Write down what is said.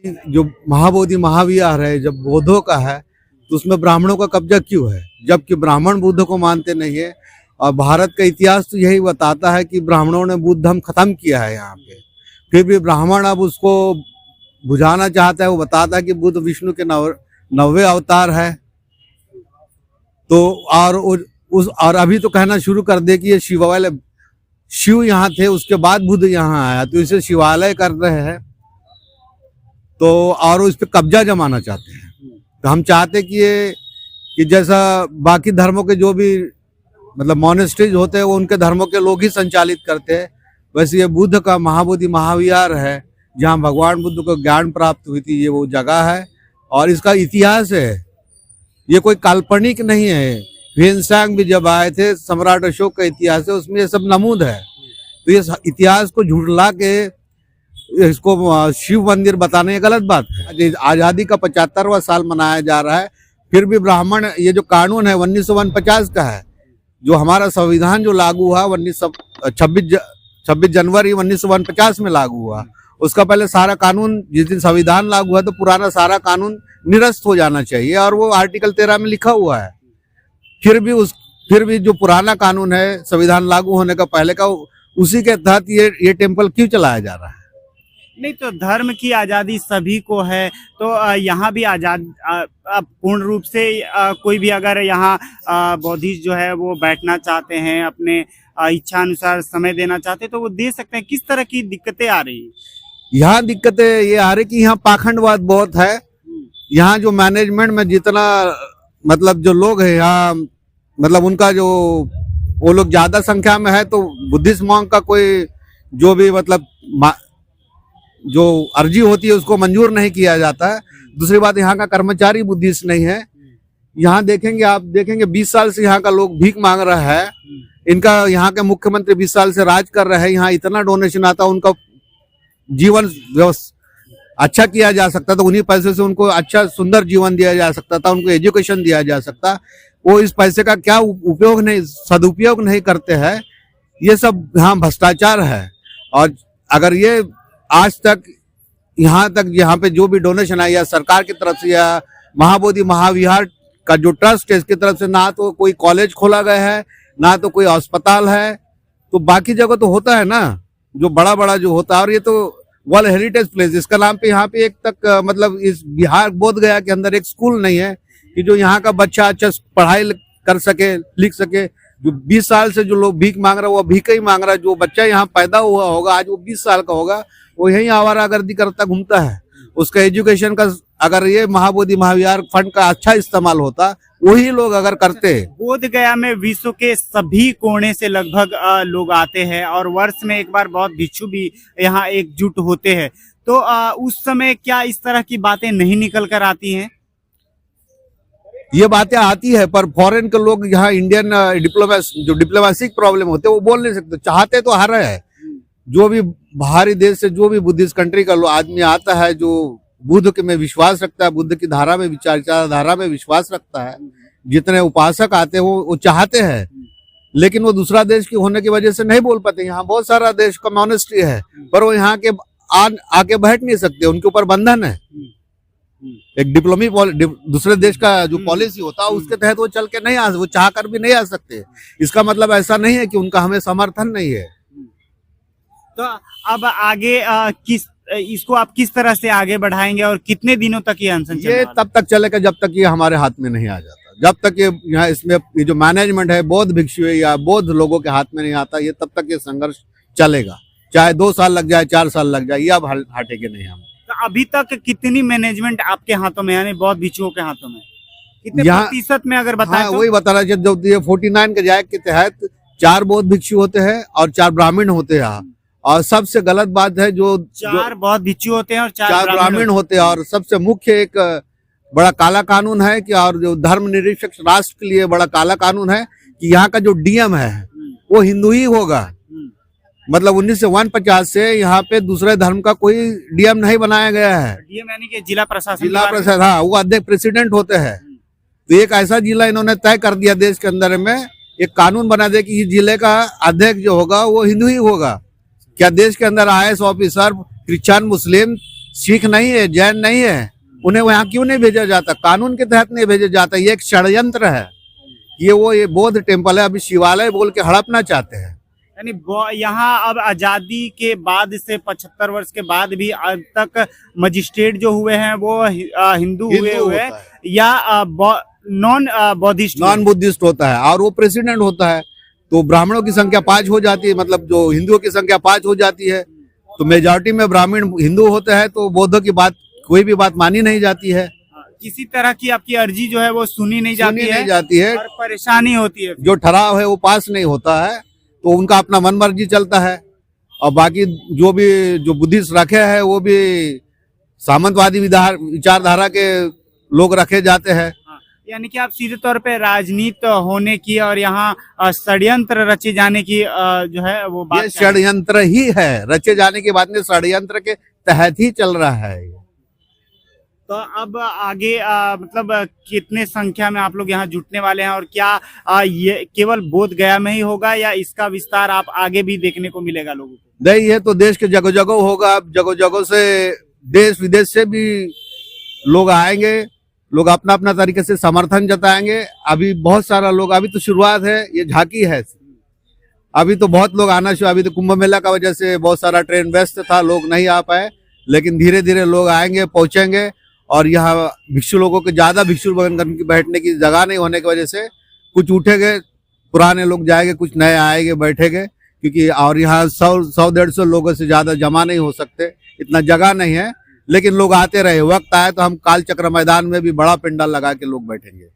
जो महाबोधि महाविहार है जब बौद्धों का है तो उसमें ब्राह्मणों का कब्जा क्यों है, जबकि ब्राह्मण बुद्ध को मानते नहीं है। और भारत का इतिहास तो यही बताता है कि ब्राह्मणों ने बुद्ध धर्म खत्म किया है यहाँ पे, फिर भी ब्राह्मण अब उसको बुझाना चाहता है। वो बताता है कि बुद्ध विष्णु के 90वें अवतार है। तो और अभी तो कहना शुरू कर दे कि ये शिव यहाँ थे, उसके बाद बुद्ध यहाँ आया, तो इसे शिवालय कर रहे हैं। तो और उस पर कब्जा जमाना चाहते हैं। तो हम चाहते कि जैसा बाकी धर्मों के जो भी मतलब मॉनेस्ट्रीज होते हैं वो उनके धर्मों के लोग ही संचालित करते हैं, वैसे ये बुद्ध का महाबोधि महाविहार है जहाँ भगवान बुद्ध को ज्ञान प्राप्त हुई थी, ये वो जगह है और इसका इतिहास है। ये कोई काल्पनिक नहीं है। ह्वेनसांग भी जब आए थे, सम्राट अशोक का इतिहास है, उसमें ये सब नमूद है। तो ये इतिहास को झुठला के इसको शिव मंदिर बताने गलत बात है। आज़ादी का 75वां साल मनाया जा रहा है, फिर भी ब्राह्मण, ये जो कानून है 1949 का है, जो हमारा संविधान जो लागू हुआ 26 जनवरी 1949 में लागू हुआ। उसका पहले सारा कानून, जिस दिन संविधान लागू हुआ तो पुराना सारा कानून निरस्त हो जाना चाहिए, और वो आर्टिकल 13 में लिखा हुआ है। फिर भी जो पुराना कानून है संविधान लागू होने का पहले का, उसी के तहत ये टेम्पल क्यों चलाया जा रहा है? नहीं तो धर्म की आज़ादी सभी को है, तो यहाँ भी आज़ाद पूर्ण रूप से कोई भी अगर यहाँ बौद्धिस्ट जो है वो बैठना चाहते हैं, अपने इच्छा अनुसार समय देना चाहते हैं तो वो दे सकते हैं। किस तरह की दिक्कतें आ रही हैं? यहाँ दिक्कतें ये आ रही कि यहाँ पाखंडवाद बहुत है। यहाँ जो मैनेजमेंट में जितना मतलब जो लोग हैं यहाँ, मतलब उनका जो वो लोग ज्यादा संख्या में है, तो बुद्धिस्ट मॉन्क का कोई जो भी मतलब जो अर्जी होती है उसको मंजूर नहीं किया जाता है। दूसरी बात, यहाँ का कर्मचारी बुद्धिस्ट नहीं है। यहाँ आप देखेंगे 20 साल से यहाँ का लोग भीख मांग रहा है। इनका यहाँ के मुख्यमंत्री 20 साल से राज कर रहे हैं, यहाँ इतना डोनेशन आता, उनका जीवन व्यवस्था अच्छा किया जा सकता था, उन्हीं पैसे से उनको अच्छा सुंदर जीवन दिया जा सकता था, उनको एजुकेशन दिया जा सकता। वो इस पैसे का क्या सदुपयोग नहीं करते हैं। ये सब यहाँ भ्रष्टाचार है। और अगर ये आज तक यहाँ पे जो भी डोनेशन है या सरकार की तरफ से या महाबोधि महाविहार का जो ट्रस्ट है इसकी तरफ से, ना तो कोई कॉलेज खोला गया है, ना तो कोई अस्पताल है। तो बाकी जगह तो होता है ना, जो बड़ा बड़ा जो होता है। और ये तो वर्ल्ड हेरिटेज प्लेस, इसका नाम पे यहाँ पे एक तक मतलब इस बिहार बोध गया के अंदर एक स्कूल नहीं है कि जो यहाँ का बच्चा अच्छा पढ़ाई कर सके, लिख सके। जो 20 साल से जो लोग भीख मांग रहा है वो भीख ही मांग रहा है। जो बच्चा यहाँ पैदा हुआ होगा, आज वो 20 साल का होगा, वो यही आवारागर्दी करता घूमता है। उसका एजुकेशन का अगर ये महाबोधि महाविहार फंड का अच्छा इस्तेमाल होता, वही लोग अगर करते। बोध गया में विश्व के सभी कोने से लगभग लोग आते हैं और वर्ष में एक बार बहुत भिक्षु भी यहाँ एकजुट होते हैं। तो उस समय क्या इस तरह की बातें नहीं निकल कर आती हैं? ये बातें आती है, पर फॉरेन के लोग यहाँ इंडियन डिप्लोमेटिक प्रॉब्लम होते हैं वो बोल नहीं सकते। चाहते तो हर है। जो भी बाहरी देश से जो भी बुद्धिस्ट कंट्री का आदमी आता है, जो बुद्ध के में विश्वास रखता है, बुद्ध की धारा में विचारधारा में विश्वास रखता है, जितने उपासक आते हैं वो चाहते हैं, लेकिन वो दूसरा देश की होने की वजह से नहीं बोल पाते। यहाँ बहुत सारा देश का मॉनेस्ट्री है, पर वो यहाँ के आके बैठ नहीं सकते, उनके ऊपर बंधन है। एक दूसरे देश का जो पॉलिसी होता है उसके तहत वो चल के नहीं आ, वो चाह कर भी नहीं आ सकते। इसका मतलब ऐसा नहीं है कि उनका हमें समर्थन नहीं है। तो अब आगे इसको आप किस तरह से आगे बढ़ाएंगे और कितने दिनों तक ये अनशन चलेगा? ये तब तक चलेगा जब तक ये हमारे हाथ में नहीं आ जाता। जब तक ये यहाँ इसमें ये जो मैनेजमेंट है बौद्ध भिक्षु या बौद्ध लोगों के हाथ में नहीं आता, ये तब तक ये संघर्ष चलेगा। चाहे 2 साल लग जाए, 4 साल लग जाए, ये अब हटेंगे नहीं हम। तो अभी तक कितनी मैनेजमेंट आपके हाथों में, यानी बौद्ध भिक्षुओं के हाथों में कितने प्रतिशत में अगर बताएं? हाँ, वही बताना चाहिए। जो 49 के के तहत 4 बौद्ध भिक्षु होते हैं और 4 ब्राह्मण होते हैं। और सबसे गलत बात है जो 4 बौद्ध भिक्षु होते हैं और 4 ब्राह्मण होते हैं। और सबसे मुख्य एक बड़ा काला कानून है कि, और जो धर्म निरपेक्ष राष्ट्र के लिए बड़ा काला कानून है कि यहाँ का जो डीएम है वो हिंदू ही होगा। मतलब 1949 से यहाँ पे दूसरे धर्म का कोई डीएम नहीं बनाया गया है। डीएम यानी कि जिला प्रशासन, हाँ, वो अध्यक्ष प्रेसिडेंट होते हैं। तो एक ऐसा जिला इन्होंने तय कर दिया देश के अंदर में, एक कानून बना दे कि जिले का अध्यक्ष जो होगा वो हिंदू ही होगा। क्या देश के अंदर IAS officer Christian Muslim Sikh नहीं है, जैन नहीं है, उन्हें वहाँ क्यों नहीं भेजा जाता? कानून के तहत नहीं भेजा जाता। ये एक षड्यंत्र है। ये बौद्ध टेम्पल है, अभी शिवालय बोल के हड़पना चाहते हैं। यानी यहाँ अब आजादी के बाद से 75 वर्ष के बाद भी अब तक मजिस्ट्रेट जो हुए हैं वो हिंदू हुए होता है, या नॉन बौद्धिस्ट नॉन बुद्धिस्ट होता है, और वो प्रेसिडेंट होता है। तो ब्राह्मणों की संख्या 5 हो जाती है, मतलब जो हिंदुओं की संख्या 5 हो जाती है, तो मेजॉरिटी में ब्राह्मण हिंदू होते हैं, तो बौद्धों की बात, कोई भी बात मानी नहीं जाती है, किसी तरह की आपकी अर्जी जो है वो सुनी नहीं जाती है और परेशानी होती है। जो ठराव है वो पास नहीं होता है, तो उनका अपना मन मर्जी चलता है। और बाकी जो बुद्धिस्ट रखे हैं वो भी सामंतवादी विचारधारा के लोग रखे जाते हैं। यानी कि आप सीधे तौर पे राजनीति होने की और यहाँ षड्यंत्र रचे जाने की जो है वो बात, ये षड्यंत्र ही है, रचे जाने की बात नहीं, षड्यंत्र के तहत ही चल रहा है। तो अब आगे मतलब कितने संख्या में आप लोग यहाँ जुटने वाले हैं, और क्या ये केवल बोध गया में ही होगा या इसका विस्तार आप आगे भी देखने को मिलेगा लोगों को? नहीं, ये तो देश के जगह जगह होगा। अब जगह जगह से देश विदेश से भी लोग आएंगे, लोग अपना अपना तरीके से समर्थन जताएंगे। अभी बहुत सारा लोग, अभी तो शुरुआत है, ये झांकी है, अभी तो बहुत लोग आना शुरू। अभी तो कुंभ मेला का वजह से बहुत सारा ट्रेन व्यस्त था, लोग नहीं आ पाए, लेकिन धीरे धीरे लोग आएंगे, पहुंचेंगे। और यहाँ भिक्षु लोगों के ज्यादा भिक्षु बैठने की जगह नहीं होने की वजह से कुछ उठेंगे, पुराने लोग जाएंगे, कुछ नए आएंगे, बैठेंगे, क्योंकि और यहाँ 100-150 लोगों से ज्यादा जमा नहीं हो सकते, इतना जगह नहीं है। लेकिन लोग आते रहे, वक्त आए तो हम काल चक्र मैदान में भी बड़ा पंडाल लगा के लोग बैठेंगे।